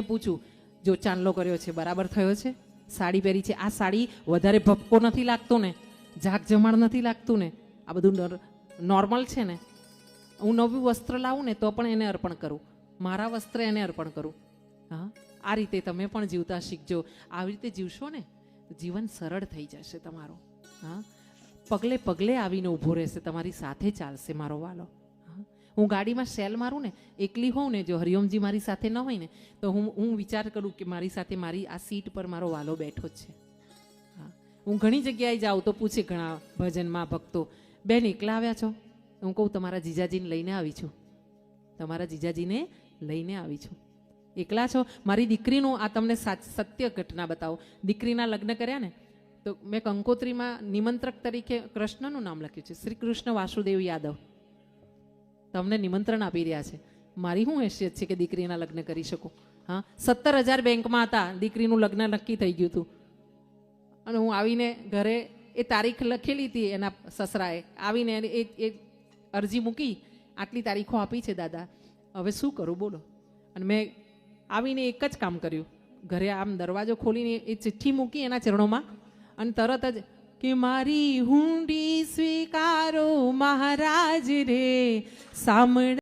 પૂછું, જો ચાંદલો કર્યો છે બરાબર થયો છે, સાડી પહેરી છે, આ સાડી વધારે ભપકો નથી લાગતો ને, ઝાક જમાડ નથી લાગતું ને, આ બધું નોર્મલ છે ને. હું નવું વસ્ત્ર લાવું ને તો પણ એને અર્પણ કરું, મારા વસ્ત્ર એને અર્પણ કરું. હા, આ રીતે તમે પણ જીવતા શીખજો. આવી રીતે જીવશો ને જીવન સરળ થઈ જશે તમારું. હા, પગલે પગલે આવીને ઊભો રહેશે, તમારી સાથે ચાલશે મારો વાલો. હું ગાડીમાં સેલ મારું ને, એકલી હોઉં ને, જો હરિઓમજી મારી સાથે ન હોય ને તો હું વિચાર કરું કે મારી સાથે મારી આ સીટ પર મારો વાલો બેઠો જ છે. હા, હું ઘણી જગ્યાએ જાઉં તો પૂછે ઘણા ભજનમાં ભક્તો, બેન એકલા આવ્યા છો? હું કહું તમારા જીજાજીને લઈને આવી છું, તમારા જીજાજીને લઈને આવી છું. એકલા છો? મારી દીકરીનું આ તમને સત્ય ઘટના બતાવો. દીકરીના લગ્ન કર્યા ને તો મેં કંકોત્રીમાં નિમંત્રક તરીકે કૃષ્ણનું નામ લખ્યું છે, શ્રી કૃષ્ણ વાસુદેવ યાદવ. તમને નિમંત્રણ આપી રહ્યા છે. મારી શું હેસિયત છે કે દીકરીના લગ્ન કરી શકું? હા, 17,000 બેંકમાં હતા, દીકરીનું લગ્ન નક્કી થઈ ગયું હતું. અને હું આવીને ઘરે એ તારીખ લખેલી હતી, એના સસરાએ આવીને એ અરજી મૂકી, આટલી તારીખો આપી છે દાદા, હવે શું કરું બોલો. અને મેં આવીને એક જ કામ કર્યું, ઘરે આમ દરવાજો ખોલીને એ ચિઠ્ઠી મૂકી એના ચરણોમાં, અને તરત જ કે મારી હુંડી સ્વીકારો મહારાજ રે, સાંભળ